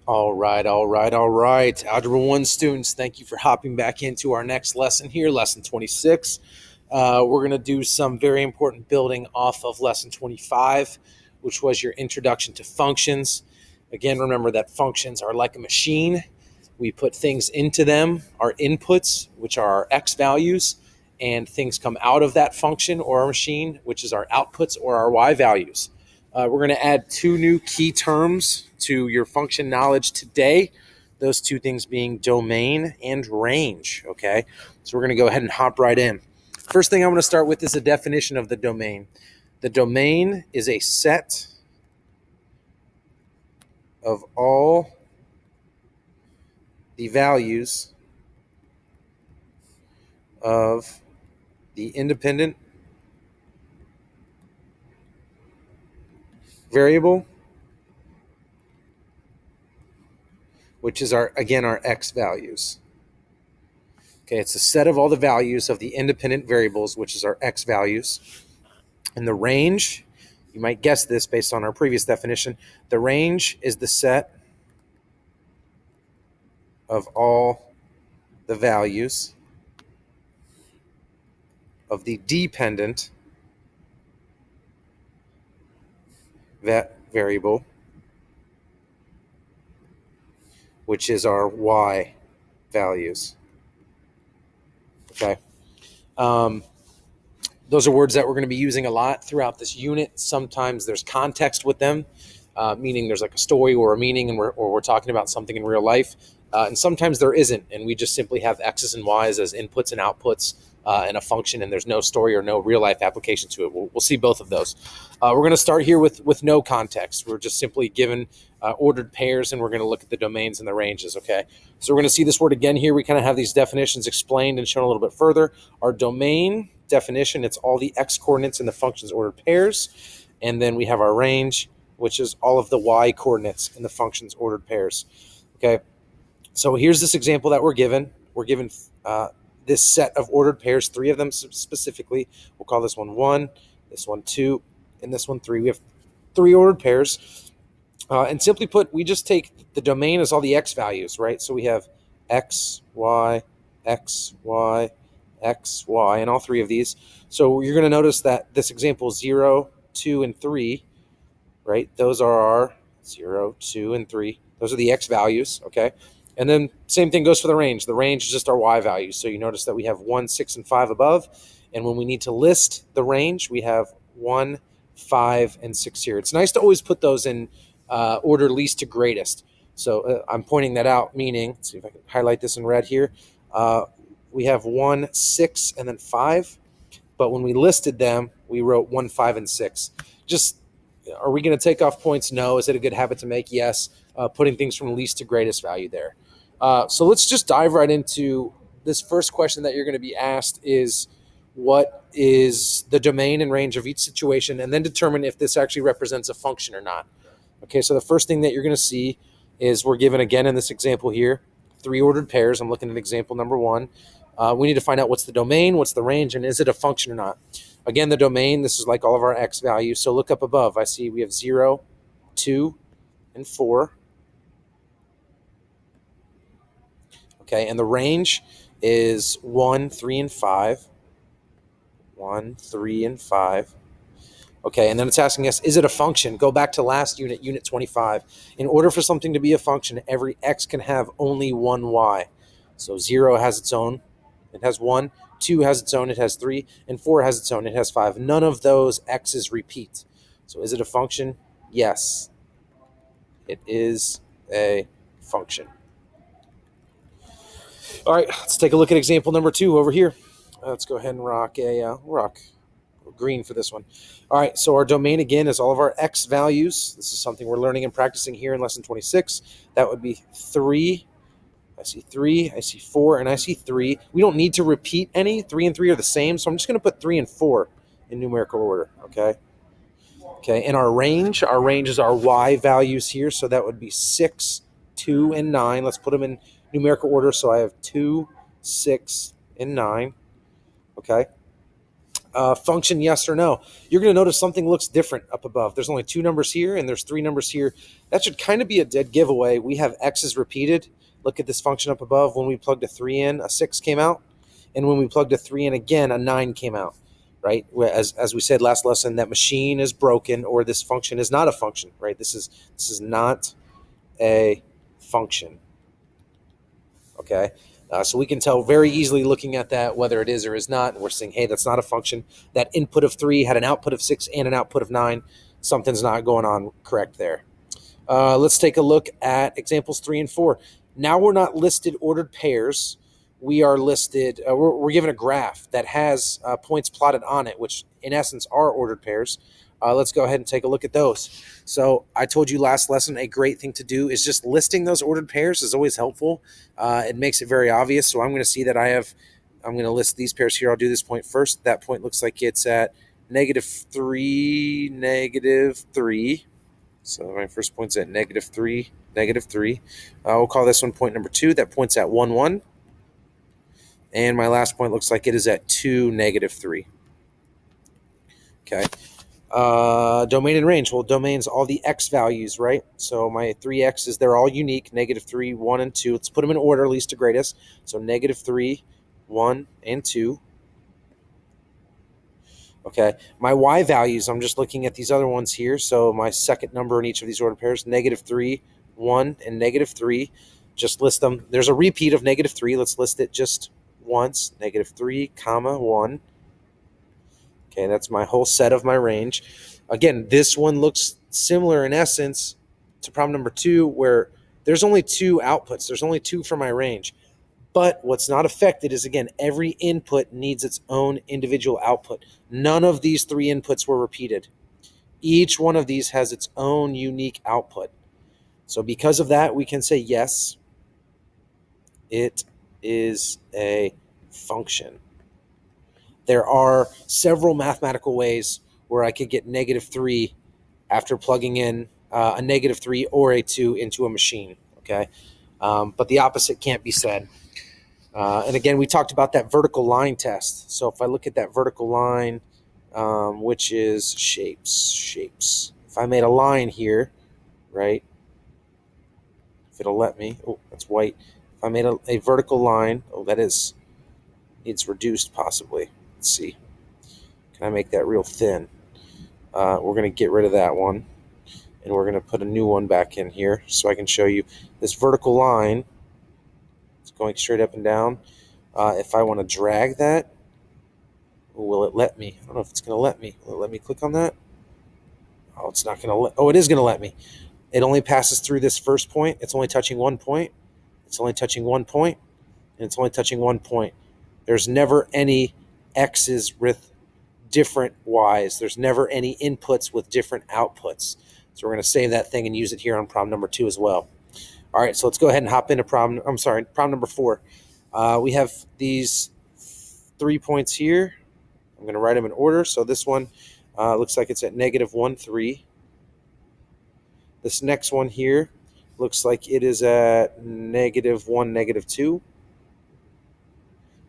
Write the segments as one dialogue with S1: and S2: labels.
S1: All right, all right, all right. Algebra 1 students, thank you for hopping back into our next lesson here, lesson 26. We're going to do some very important building off of lesson 25, which was your introduction to functions. Again, remember that functions are like a machine. We put things into them, our inputs, which are our x values, and things come out of that function or our machine, which is our outputs or our y values. We're going to add two new key terms to your function knowledge today. Those two things being domain and range. Okay, so we're going to go ahead and hop right in. First thing I'm going to start with is a definition of the domain. The domain is a set of all the values of the independent variable, which is our x values. Okay, it's a set of all the values of the independent variables, which is our x values. And the range, you might guess this based on our previous definition, the range is the set of all the values of the dependent variable, which is our y values. Okay. Those are words that we're going to be using a lot throughout this unit. Sometimes there's context with them, meaning there's like a story or a meaning, and we're talking about something in real life. And sometimes there isn't, and we just simply have x's and y's as inputs and outputs in a function, and there's no story or no real life application to it. We'll see both of those. We're going to start here with no context. We're just simply given ordered pairs, and we're going to look at the domains and the ranges. Okay, so we're going to see this word again here. We kind of have these definitions explained and shown a little bit further. Our domain definition, it's all the x coordinates in the function's ordered pairs, and then we have our range, which is all of the y coordinates in the function's ordered pairs. Okay, so here's this example that we're given. We're given this set of ordered pairs, three of them specifically. We'll call this one 1, this one 2, and this one 3. We have three ordered pairs. And simply put, we just take the domain as all the x values, right? So we have x, y, x, y, x, y, and all three of these. So you're going to notice that this example 0, 2, and 3, right? Those are our 0, 2, and 3. Those are the x values, okay? And then same thing goes for the range. The range is just our y values. So you notice that we have 1, 6, and 5 above. And when we need to list the range, we have 1, 5, and 6 here. It's nice to always put those in order least to greatest. So I'm pointing that out, meaning, let's see if I can highlight this in red here. We have 1, 6, and then 5. But when we listed them, we wrote 1, 5, and 6. Just, are we going to take off points? No. Is it a good habit to make? Yes. Putting things from least to greatest value there. So let's just dive right into this first question that you're going to be asked is, what is the domain and range of each situation, and then determine if this actually represents a function or not. Okay, so the first thing that you're going to see is we're given, again in this example here, three ordered pairs. I'm looking at example number 1. We need to find out what's the domain, what's the range, and is it a function or not. Again, the domain, this is like all of our x values. So look up above. I see we have 0, 2, and 4. Okay, and the range is 1, 3, and 5. 1, 3, and 5. Okay, and then it's asking us, is it a function? Go back to last unit, unit 25. In order for something to be a function, every x can have only one y. So 0 has its own, it has 1. 2 has its own, it has 3. And 4 has its own, it has 5. None of those x's repeat. So is it a function? Yes, it is a function. All right, let's take a look at example number 2 over here. Let's go ahead and rock green for this one. All right, so our domain again is all of our x values. This is something we're learning and practicing here in lesson 26. That would be 3. I see 3, I see 4, and I see 3. We don't need to repeat any. 3 and 3 are the same, so I'm just going to put 3 and 4 in numerical order, okay? Okay, and our range is our y values here, so that would be 6, 2, and 9. Let's put them in numerical order, so I have 2, 6, and 9, okay? function, yes or no. You're going to notice something looks different up above. There's only 2 numbers here and there's 3 numbers here. That should kind of be a dead giveaway. We have x's repeated. Look at this function up above. When we plugged a 3 in, a 6 came out. And when we plugged a 3 in again, a 9 came out, right? As we said last lesson, that machine is broken, or this function is not a function, right? This is not a function, okay? So we can tell very easily looking at that whether it is or is not. And we're saying, hey, that's not a function. That input of 3 had an output of 6 and an output of 9. Something's not going on correct there. Let's take a look at examples 3 and 4. Now we're not listed ordered pairs. We are listed, we're given a graph that has points plotted on it, which in essence are ordered pairs. Let's go ahead and take a look at those. So I told you last lesson, a great thing to do is just listing those ordered pairs is always helpful. It makes it very obvious. So I'm going to see that I'm going to list these pairs here. I'll do this point first. That point looks like it's at -3, -3. So my first point's at -3, -3. We'll call this one point number 2. That point's at 1, 1. And my last point looks like it is at 2, -3. Okay. Domain and range. Well, domain's all the x values, right? So my 3x's, they're all unique, -3, 1, and 2. Let's put them in order, least to greatest. So -3, 1, and 2. Okay. My y values, I'm just looking at these other ones here. So my second number in each of these ordered pairs, -3, 1, and -3. Just list them. There's a repeat of -3. Let's list it just once. -3, comma, 1. Okay, that's my whole set of my range. Again, this one looks similar in essence to problem number 2, where there's only 2 outputs. There's only 2 for my range. But what's not affected is, again, every input needs its own individual output. None of these 3 inputs were repeated. Each one of these has its own unique output. So because of that, we can say, yes, it is a function. There are several mathematical ways where I could get -3 after plugging in a -3 or a 2 into a machine, okay? But the opposite can't be said. And again, we talked about that vertical line test. So if I look at that vertical line, which is shapes. If I made a line here, right, if it'll let me, oh, that's white. If I made a vertical line, oh, that is, it's reduced possibly. Let's see. Can I make that real thin? We're going to get rid of that one, and we're going to put a new one back in here so I can show you this vertical line. It's going straight up and down. If I want to drag that, will it let me? I don't know if it's going to let me. Will it let me click on that? Oh, it's not going to let. Oh, it is going to let me. It only passes through this first point. It's only touching 1 point. It's only touching 1 point, and it's only touching 1 point. There's never any x's with different y's. There's never any inputs with different outputs. So we're going to save that thing and use it here on problem number 2 as well. All right, so let's go ahead and hop into problem number 4. We have these 3 points here. I'm going to write them in order. So this one looks like it's at -1, 3. This next one here looks like it is at -1, -2.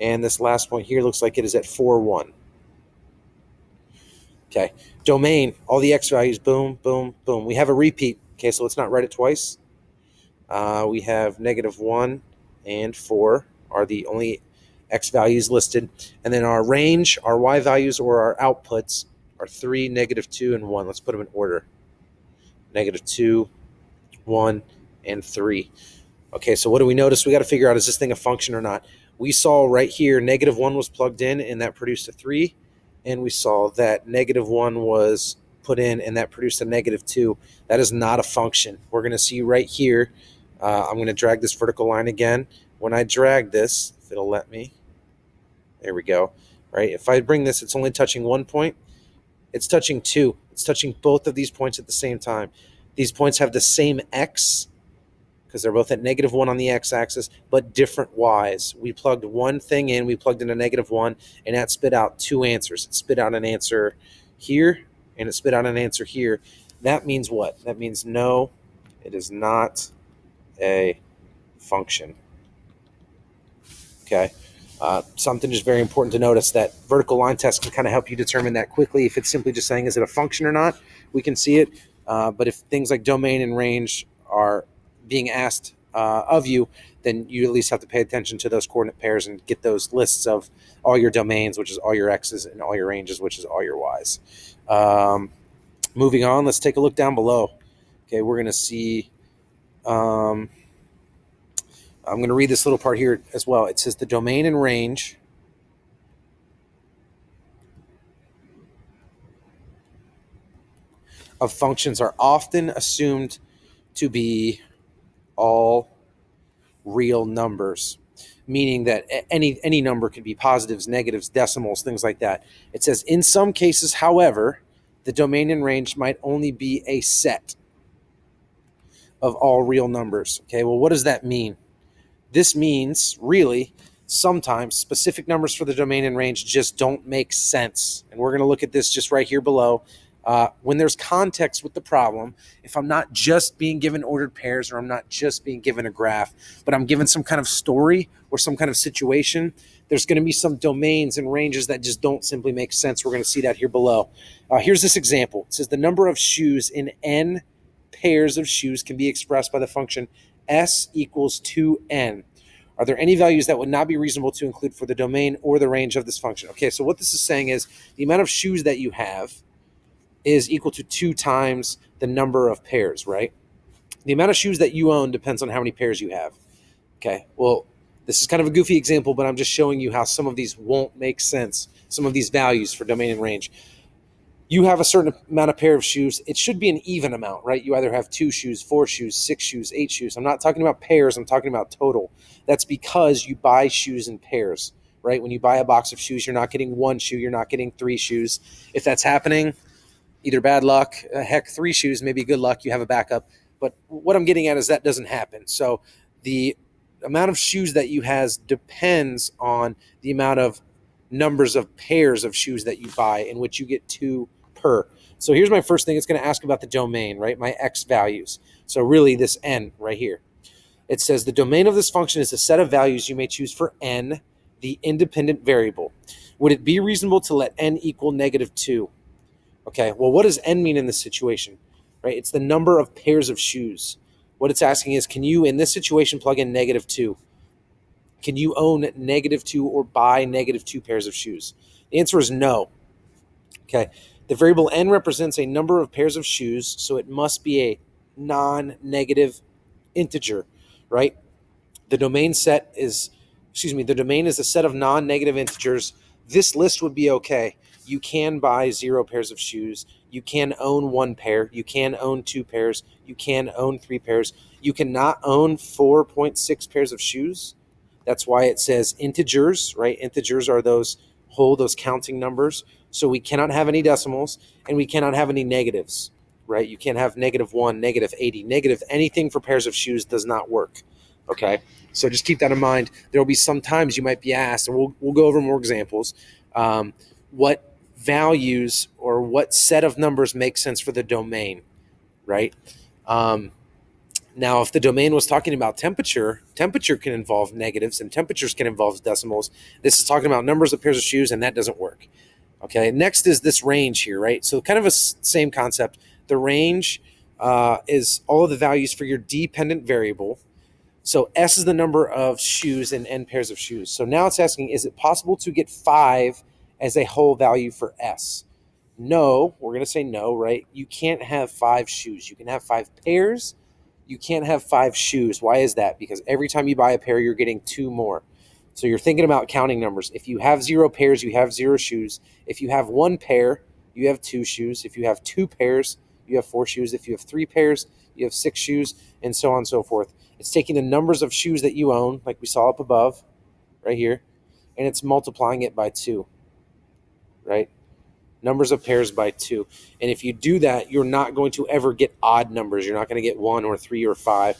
S1: And this last point here looks like it is at 4, 1. Okay, domain, all the x values, boom, boom, boom. We have a repeat. Okay, so let's not write it twice. We have -1 and 4 are the only x values listed. And then our range, our y values, or our outputs are 3, -2, and 1. Let's put them in order. -2, 1, and 3. Okay, so what do we notice? We got to figure out, is this thing a function or not? We saw right here, -1 was plugged in, and that produced a 3. And we saw that -1 was put in, and that produced a -2. That is not a function. We're going to see right here. I'm going to drag this vertical line again. When I drag this, if it'll let me, there we go. Right? If I bring this, it's only touching 1 point. It's touching 2. It's touching both of these points at the same time. These points have the same x because they're both at -1 on the x-axis, but different y's. We plugged one thing in. We plugged in a -1, and that spit out 2 answers. It spit out an answer here, and it spit out an answer here. That means what? That means no, it is not a function. Okay. Something just very important to notice, that vertical line test can kind of help you determine that quickly. If it's simply just saying, is it a function or not, we can see it. But if things like domain and range are being asked of you, then you at least have to pay attention to those coordinate pairs and get those lists of all your domains, which is all your x's, and all your ranges, which is all your y's. Moving on, let's take a look down below. Okay, we're going to see, I'm going to read this little part here as well. It says the domain and range of functions are often assumed to be all real numbers, meaning that any number can be positives, negatives, decimals, things like that. It says, in some cases, however, the domain and range might only be a set of all real numbers. Okay, well, what does that mean? This means, really, sometimes specific numbers for the domain and range just don't make sense. And we're going to look at this just right here below. When there's context with the problem, if I'm not just being given ordered pairs, or I'm not just being given a graph, but I'm given some kind of story or some kind of situation, there's going to be some domains and ranges that just don't simply make sense. We're going to see that here below. Here's this example. It says the number of shoes in n pairs of shoes can be expressed by the function s equals 2n. Are there any values that would not be reasonable to include for the domain or the range of this function? Okay, so what this is saying is the amount of shoes that you have is equal to 2 times the number of pairs, right? The amount of shoes that you own depends on how many pairs you have. Okay, well, this is kind of a goofy example, but I'm just showing you how some of these won't make sense, some of these values for domain and range. You have a certain amount of pair of shoes. It should be an even amount, right? You either have 2 shoes, 4 shoes, 6 shoes, 8 shoes. I'm not talking about pairs. I'm talking about total. That's because you buy shoes in pairs, right? When you buy a box of shoes, you're not getting 1 shoe. You're not getting 3 shoes. If that's happening, either bad luck, heck, 3 shoes, maybe good luck, you have a backup. But what I'm getting at is that doesn't happen. So the amount of shoes that you has depends on the amount of numbers of pairs of shoes that you buy, in which you get 2 per. So here's my first thing. It's going to ask about the domain, right? My x values. So really this n right here. It says the domain of this function is a set of values you may choose for n, the independent variable. Would it be reasonable to let n equal -2? Okay, well, what does n mean in this situation, right? It's the number of pairs of shoes. What it's asking is, can you, in this situation, plug in -2? Can you own -2 or buy -2 pairs of shoes? The answer is no. Okay, the variable n represents a number of pairs of shoes, so it must be a non-negative integer, right? The domain is a set of non-negative integers. This list would be okay. You can buy 0 pairs of shoes. You can own 1 pair. You can own 2 pairs. You can own 3 pairs. You cannot own 4.6 pairs of shoes. That's why it says integers, right? Integers are those counting numbers. So we cannot have any decimals, and we cannot have any negatives, right? You can't have -1, -80, negative anything for pairs of shoes does not work. Okay, so just keep that in mind. There will be some times you might be asked, and we'll go over more examples, what values or what set of numbers make sense for the domain, right? Now, if the domain was talking about temperature can involve negatives, and temperatures can involve decimals. This is talking about numbers of pairs of shoes, and that doesn't work. Okay, next is this range here, right? So kind of a same concept. The range is all of the values for your dependent variable. So S is the number of shoes and n pairs of shoes. So now it's asking, is it possible to get 5 as a whole value for S? No, we're going to say no, right? You can't have 5 shoes. You can have 5 pairs. You can't have 5 shoes. Why is that? Because every time you buy a pair, you're getting 2 more. So you're thinking about counting numbers. If you have 0 pairs, you have 0 shoes. If you have 1 pair, you have 2 shoes. If you have 2 pairs, you have 4 shoes. If you have 3 pairs, you have 6 shoes, and so on and so forth. It's taking the numbers of shoes that you own, like we saw up above, right here, and it's multiplying it by 2, right? Numbers of pairs by 2. And if you do that, you're not going to ever get odd numbers. You're not going to get 1 or 3 or 5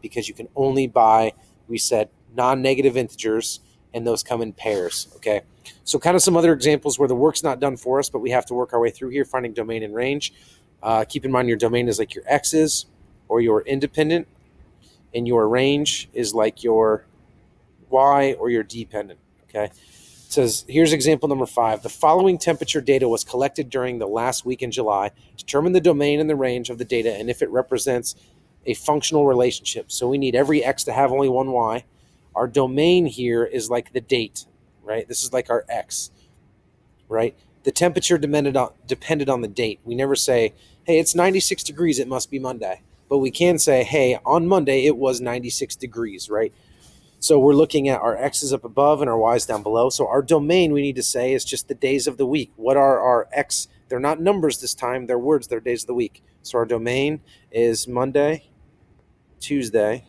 S1: because you can only buy, we said, non-negative integers, and those come in pairs, okay? So kind of some other examples where the work's not done for us, but we have to work our way through here, finding domain and range. Keep in mind your domain is like your x's or your independent, and your range is like your y or your dependent, Okay. It says, here's example number 5. The following temperature data was collected during the last week in July. Determine the domain and the range of the data and if it represents a functional relationship. So we need every X to have only one Y. Our domain here is like the date, right? This is like our X, right? The temperature depended on the date. We never say, hey, it's 96 degrees, it must be Monday. But we can say, hey, on Monday it was 96 degrees, right? So we're looking at our X's up above and our Y's down below. So our domain, we need to say, is just the days of the week. What are our X? They're not numbers this time. They're words. They're days of the week. So our domain is Monday, Tuesday,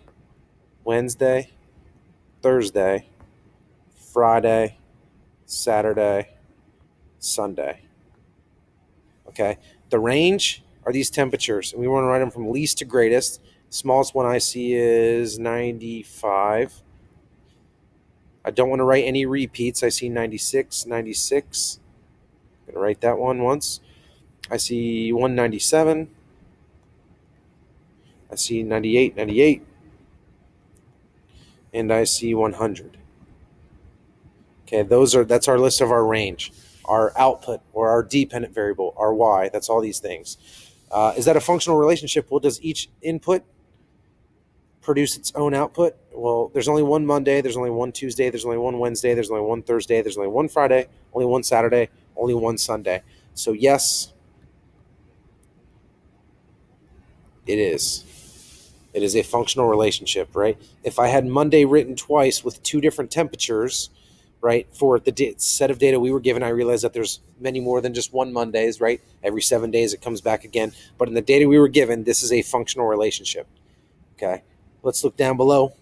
S1: Wednesday, Thursday, Friday, Saturday, Sunday. Okay. The range are these temperatures. And we want to write them from least to greatest. Smallest one I see is 95. I don't want to write any repeats. I see 96, 96. I'm going to write that one once. I see 197. I see 98, 98. And I see 100. Okay, that's our list of our range, our output, or our dependent variable, our Y. That's all these things. Is that a functional relationship? Well, does each input produce its own output? Well, there's only one Monday, there's only one Tuesday, there's only one Wednesday, there's only one Thursday, there's only one Friday, only one Saturday, only one Sunday. So yes, it is. It is a functional relationship, right? If I had Monday written twice with two different temperatures, right, for the set of data we were given, I realized that there's many more than just one Mondays, right? Every 7 days it comes back again. But in the data we were given, this is a functional relationship. Okay, let's look down below.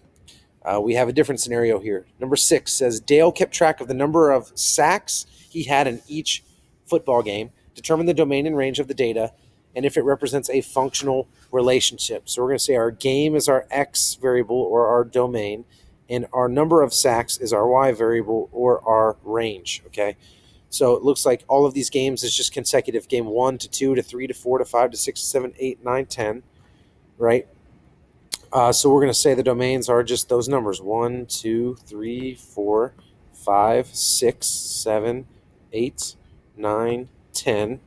S1: We have a different scenario here. Number 6 says Dale kept track of the number of sacks he had in each football game, determine the domain and range of the data, and if it represents a functional relationship. So we're going to say our game is our X variable or our domain, and our number of sacks is our Y variable or our range, okay? So it looks like all of these games is just consecutive. Game 1 to 2 to 3 to 4 to 5 to 6 to 7, 8, 9, 10, right? So we're going to say the domains are just those numbers: 1, 2, 3, 4, 5, 6, 7, 8, 9, 10.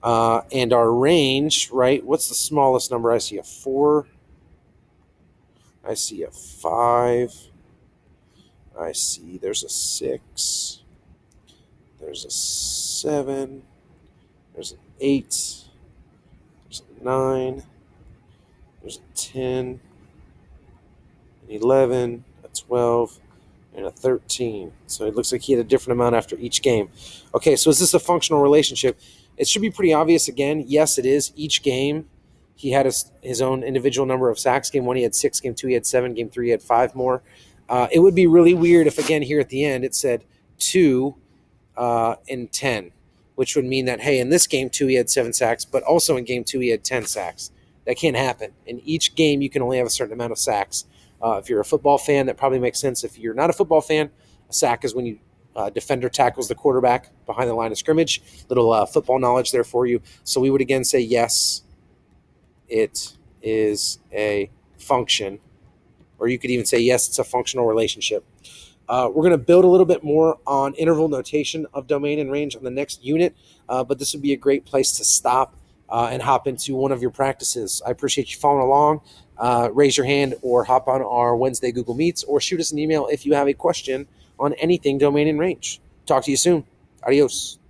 S1: And our range, right? What's the smallest number? I see a 4. I see a 5. I see there's a 6. There's a 7. There's an 8. There's a 9. There's a 10. An 11. A 12. And a 13. So it looks like he had a different amount after each game. Okay, so is this a functional relationship? It should be pretty obvious again. Yes, it is. Each game, he had his own individual number of sacks. Game 1, he had 6. Game 2, he had 7. Game 3, he had 5 more. It would be really weird if, again, here at the end, it said 2 and 10, which would mean that, hey, in this game 2, he had 7 sacks, but also in game 2, he had 10 sacks. That can't happen. In each game, you can only have a certain amount of sacks. If you're a football fan, that probably makes sense. If you're not a football fan, a sack is when you defender tackles the quarterback behind the line of scrimmage. Little football knowledge there for you. So we would again say, yes, it is a function. Or you could even say, yes, it's a functional relationship. We're going to build a little bit more on interval notation of domain and range on the next unit, but this would be a great place to stop and hop into one of your practices. I appreciate you following along. Raise your hand or hop on our Wednesday Google Meets or shoot us an email if you have a question on anything domain and range. Talk to you soon. Adios.